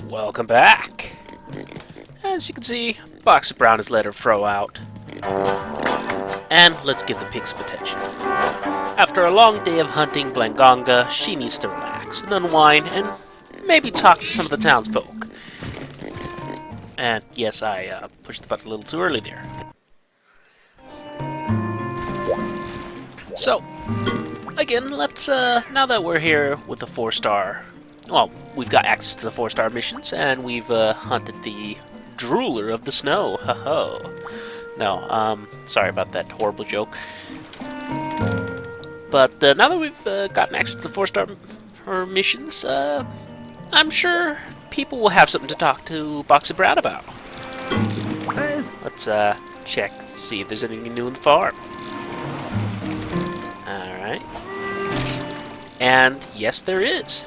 Welcome back! As you can see, Boxer Brown has let her throw out. And let's give the pig some attention. After a long day of hunting Blangonga, she needs to relax and unwind and maybe talk to some of the townsfolk. And yes, I pushed the button a little too early there. So, again, let's, now that we're here with the 4-star, well, we've got access to the 4-star missions, and we've, hunted the Drooler of the Snow, ho-ho. No, sorry about that horrible joke. But, now that we've, gotten access to the 4-star missions, I'm sure people will have something to talk to Boxer Brown about. Let's, check, see if there's anything new in the farm. Alright. And yes, there is.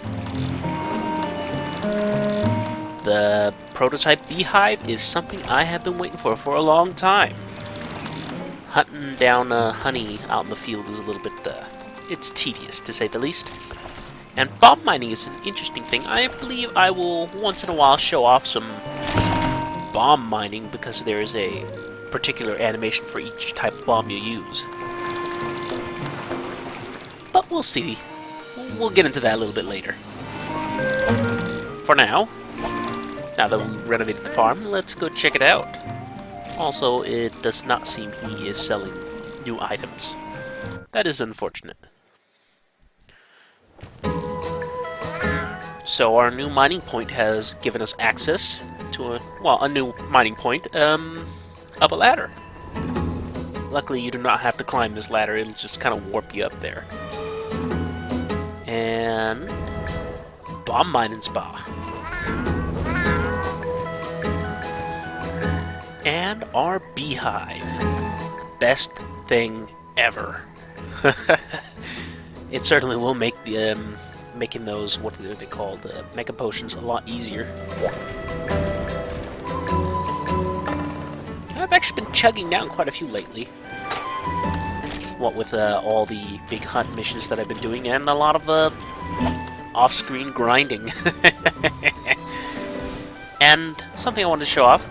The prototype beehive is something I have been waiting for a long time. Hunting down honey out in the field is a little bit, it's tedious to say the least. And bomb mining is an interesting thing. I believe I will once in a while show off some bomb mining because there is a particular animation for each type of bomb you use. But we'll see. We'll get into that a little bit later. For now that we've renovated the farm, let's go check it out. Also, it does not seem he is selling new items. That is unfortunate. So our new mining point has given us access to a new mining point up a ladder. Luckily, you do not have to climb this ladder. It'll just kind of warp you up there. And bomb mining spa. And our beehive. Best thing ever. It certainly will make the making those, what are they called, mega potions, a lot easier. I've actually been chugging down quite a few lately. What with all the big hunt missions that I've been doing, and a lot of off-screen grinding. And something I wanted to show off,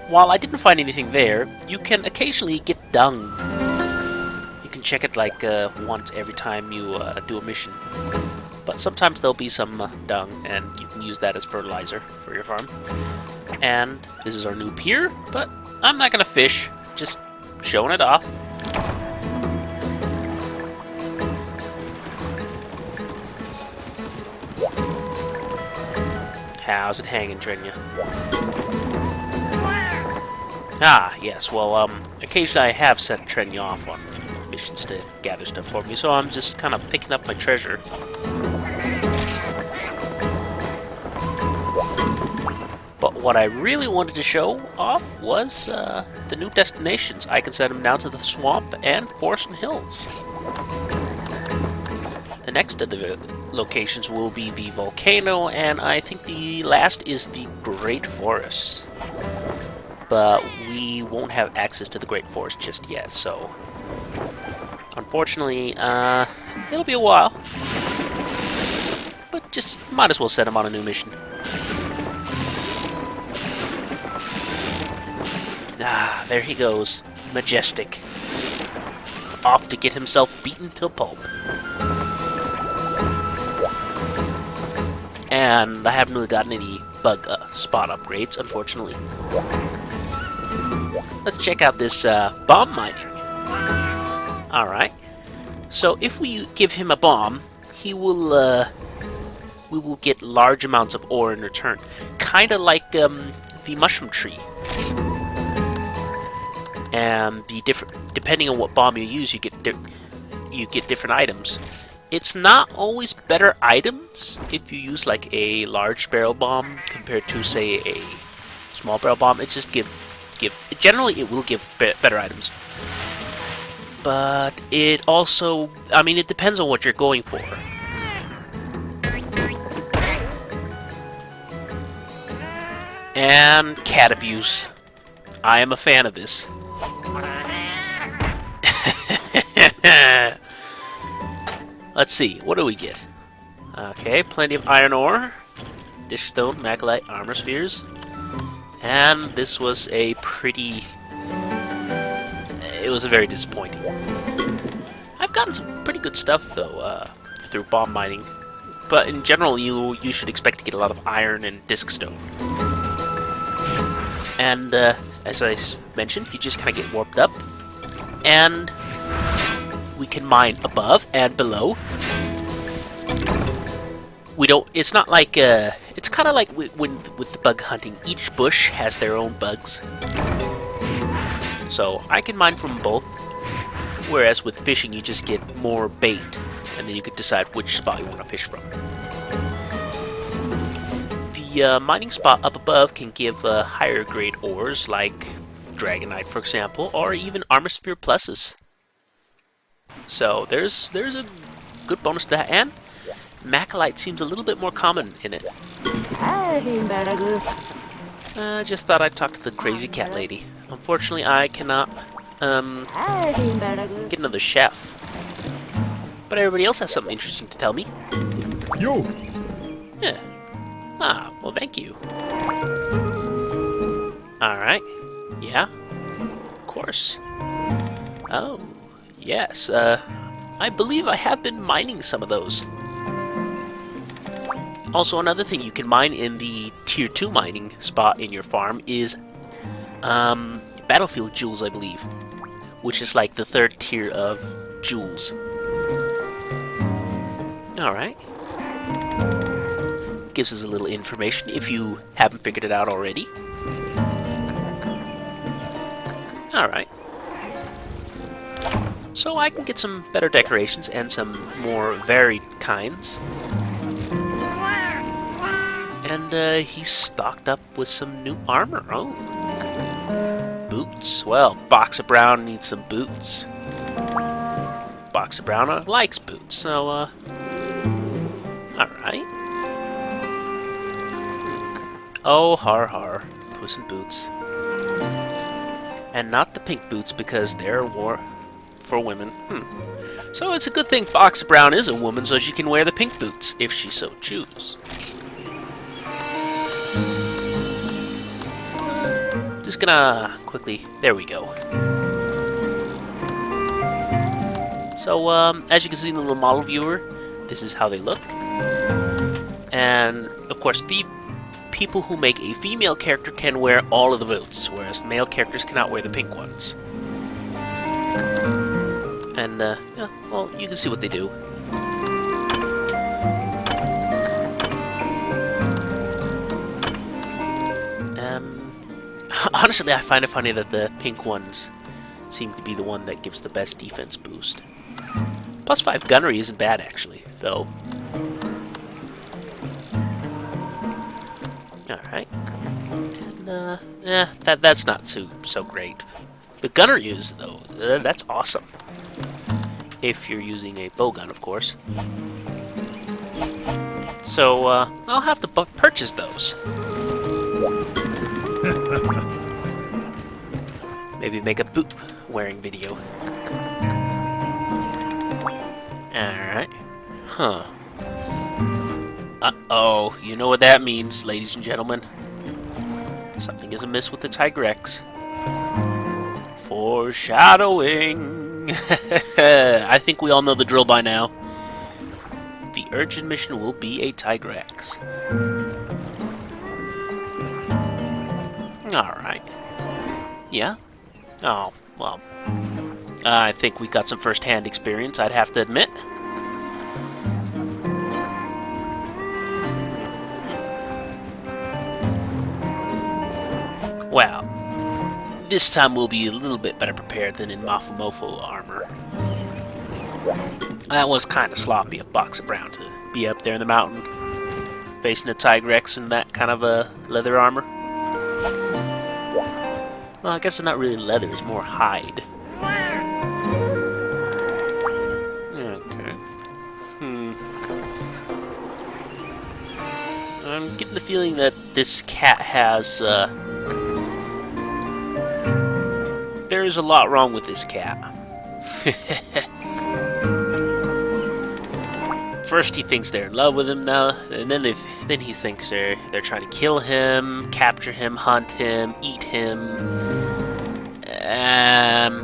while I didn't find anything there, you can occasionally get dung. You can check it like once every time you do a mission. But sometimes there'll be some dung, and you can use that as fertilizer for your farm. And this is our new pier, but I'm not gonna fish, just showing it off. How's it hanging, Trenya? Ah, yes, well, occasionally I have sent Trenya off on missions to gather stuff for me, so I'm just kind of picking up my treasure. But what I really wanted to show off was the new destinations. I can send them down to the swamp and Forest and Hills. The next of the locations will be the volcano, and I think the last is the Great Forest. But we won't have access to the Great Forest just yet, so unfortunately, it'll be a while. But just might as well send him on a new mission. Ah, there he goes, majestic, off to get himself beaten to pulp. And I haven't really gotten any bug spot upgrades, unfortunately. Let's check out this bomb mining. Alright. So if we give him a bomb, he will, we will get large amounts of ore in return. Kinda like the mushroom tree. And depending on what bomb you use, you get different items. It's not always better items if you use like a large barrel bomb compared to, say, a small barrel bomb. It just generally it will give better items. But it also, I mean, it depends on what you're going for. And cat abuse. I am a fan of this. Let's see, what do we get? Okay, plenty of iron ore. Dishstone, Macalite, Armor Spheres. And this was a pretty... It was very disappointing. I've gotten some pretty good stuff, though, through bomb mining. But in general, you should expect to get a lot of iron and discstone. And, as I mentioned, you just kind of get warped up. And we can mine above and below. We don't... It's not like, it's kind of like when with the bug hunting. Each bush has their own bugs. So, I can mine from both. Whereas with fishing, you just get more bait. And then you can decide which spot you want to fish from. The mining spot up above can give higher grade ores, like Dragonite, for example, or even Armor Sphere Pluses. So there's a good bonus to that, and Macalite seems a little bit more common in it. Just thought I'd talk to the crazy cat lady. Unfortunately, I cannot get another chef. But everybody else has something interesting to tell me. Yo! Yeah. Ah, well, thank you. Alright. Yeah? Of course. Oh, yes. I believe I have been mining some of those. Also, another thing you can mine in the Tier 2 mining spot in your farm is Battlefield Jewels, I believe. Which is like the 3rd tier of jewels. Alright. Gives us a little information if you haven't figured it out already. Alright. So I can get some better decorations and some more varied kinds. And he's stocked up with some new armor. Oh. Boots. Well, Boxer Brown needs some boots. Boxer Brown likes boots, so alright. Oh, har har. Puss in Boots. And not the pink boots because they're for women. So it's a good thing Boxer Brown is a woman so she can wear the pink boots if she so chooses. Just gonna quickly... There we go. So, as you can see in the little model viewer, this is how they look. And, of course, the people who make a female character can wear all of the boots, whereas male characters cannot wear the pink ones. And, yeah, well, you can see what they do. Honestly, I find it funny that the pink ones seem to be the one that gives the best defense boost. +5 gunnery isn't bad, actually, though. Alright. And, that's not so great. The gunnery is, though, that's awesome. If you're using a bowgun, of course. So, I'll have to purchase those. Maybe make a boot wearing video. Alright. Huh. Uh-oh. You know what that means, ladies and gentlemen. Something is amiss with the Tigrex. Foreshadowing! I think we all know the drill by now. The urgent mission will be a Tigrex. Alright. Yeah? Oh, well. I think we got some first-hand experience, I'd have to admit. Well, this time we'll be a little bit better prepared than in Mafumofo armor. That was kind of sloppy of Boxer Brown to be up there in the mountain, facing a Tigrex in that kind of a leather armor. Well, I guess it's not really leather, it's more hide. Okay. I'm getting the feeling that this cat has, there's a lot wrong with this cat. first he thinks they're in love with him now, and then he thinks they're trying to kill him, capture him, hunt him, eat him. And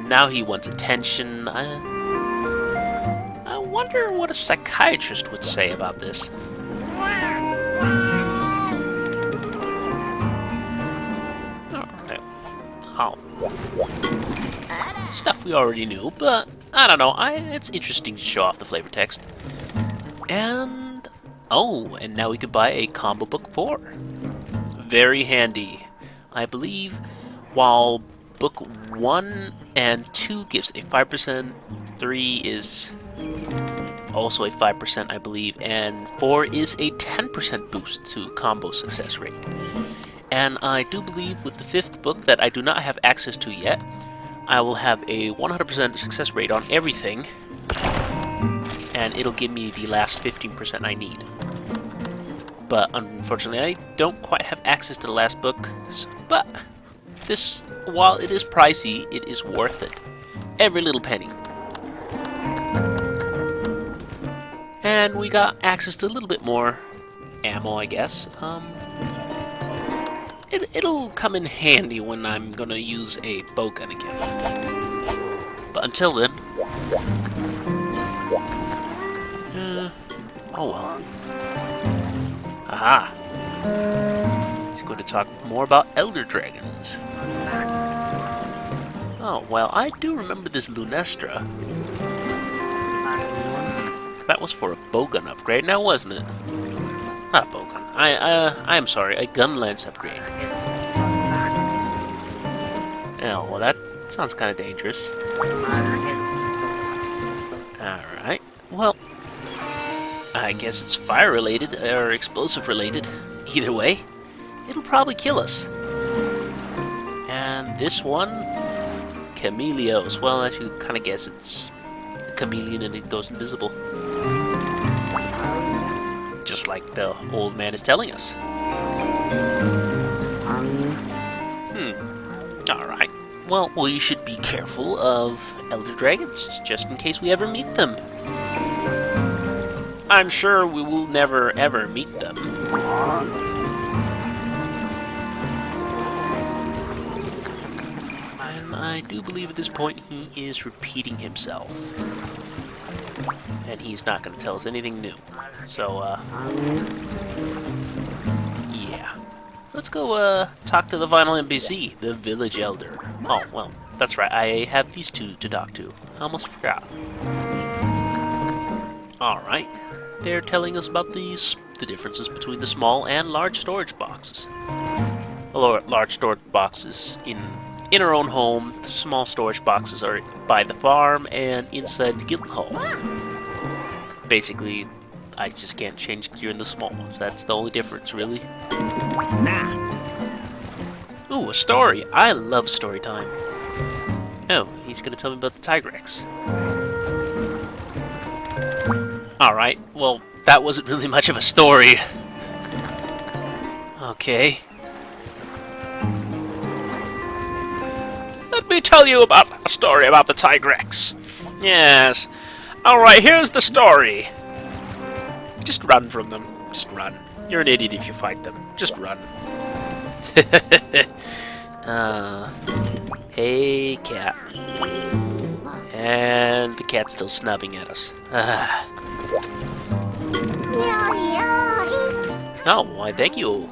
now he wants attention. I wonder what a psychiatrist would say about this. Alright. Oh. Stuff we already knew, but I don't know. It's interesting to show off the flavor text. And and now we could buy a combo book 4. Very handy. I believe while book 1 and 2 gives a 5%, 3 is also a 5%, I believe, and 4 is a 10% boost to combo success rate. And I do believe with the 5th book that I do not have access to yet, I will have a 100% success rate on everything, and it'll give me the last 15% I need. But unfortunately, I don't quite have access to the last book, but this, while it is pricey, it is worth it. Every little penny. And we got access to a little bit more ammo, I guess. It'll come in handy when I'm gonna use a bowgun again. But until then... oh well. Aha! He's going to talk more about Elder Dragons. Oh, well, I do remember this Lunestra. That was for a bowgun upgrade, now wasn't it? Not a bowgun. I'm sorry, a gun lance upgrade. Oh, well, that sounds kind of dangerous. Alright, well, I guess it's fire related or explosive related. Either way, it'll probably kill us. And this one, Chameleos. Well, as you kind of guess, it's a chameleon and it goes invisible. Just like the old man is telling us. Alright. Well, we should be careful of Elder Dragons, just in case we ever meet them. I'm sure we will never ever meet them. And I do believe at this point he is repeating himself. And he's not going to tell us anything new. So, yeah. Let's go, talk to the final NPC, the Village Elder. Oh, well, that's right, I have these two to talk to. I almost forgot. Alright. They're telling us about the differences between the small and large storage boxes. The large storage boxes in our own home, the small storage boxes are by the farm and inside the guild hall. Basically, I just can't change gear in the small ones. That's the only difference, really. Ooh, a story. I love story time. Oh, he's gonna tell me about the Tigrex. Alright, well, that wasn't really much of a story. Okay. Let me tell you about a story about the Tigrex. Yes. Alright, here's the story. Just run from them. Just run. You're an idiot if you fight them. Just run. Hey, cat. And the cat's still snubbing at us. Oh, why thank you.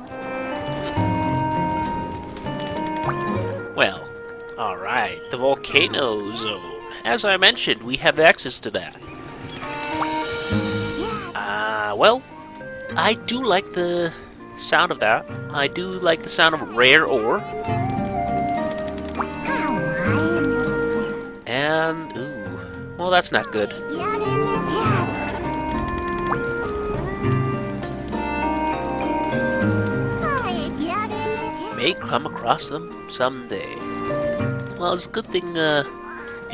Well, alright, the volcano zone. As I mentioned, we have access to that. Well, I do like the sound of that. I do like the sound of rare ore. And, ooh, well, that's not good. May come across them someday. Well, it's a good thing the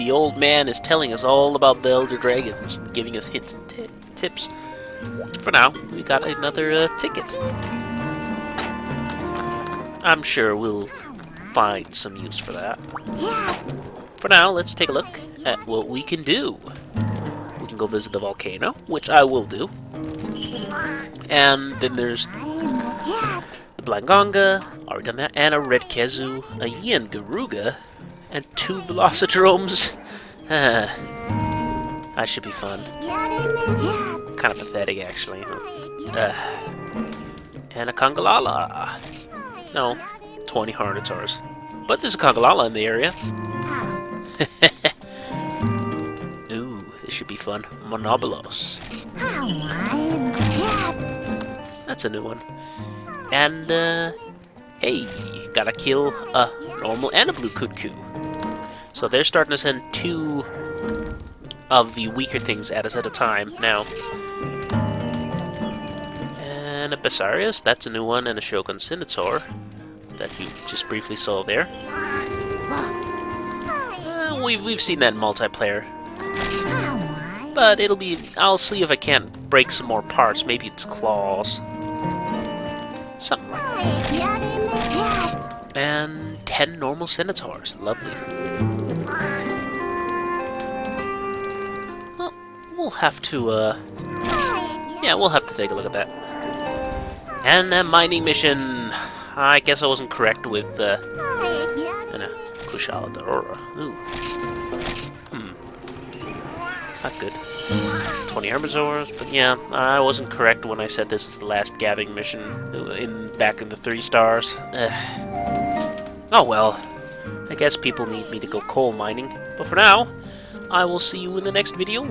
old man is telling us all about the Elder Dragons and giving us hints and tips. For now, we got another ticket. I'm sure we'll find some use for that. For now, let's take a look at what we can do. We can go visit the volcano, which I will do. And then there's the Blangonga, already done that, and a Red Kezu, a Yian Garuga, and 2 Velocidromes. That should be fun. Kind of pathetic, actually. And a Congalala. No, 20 Harnitars. But there's a Congalala in the area. Ooh, this should be fun. Monobolos. That's a new one. And, hey, gotta kill a normal and a blue Kutku. So they're starting to send 2 of the weaker things at us at a time now. And a Bessarius, that's a new one, and a Shogun Scimitar that you just briefly saw there. We've seen that in multiplayer. But it'll be... I'll see if I can't break some more parts. Maybe it's claws. Something like that. And 10 normal Scimitars. Lovely. Well, we'll have to, yeah, we'll have to take a look at that. And a mining mission. I guess I wasn't correct with, Kushala Daora. Ooh. It's not good. 20 Herbisaurs, but yeah, I wasn't correct when I said this is the last gabbing mission back in the 3 stars. Oh well. I guess people need me to go coal mining. But for now, I will see you in the next video.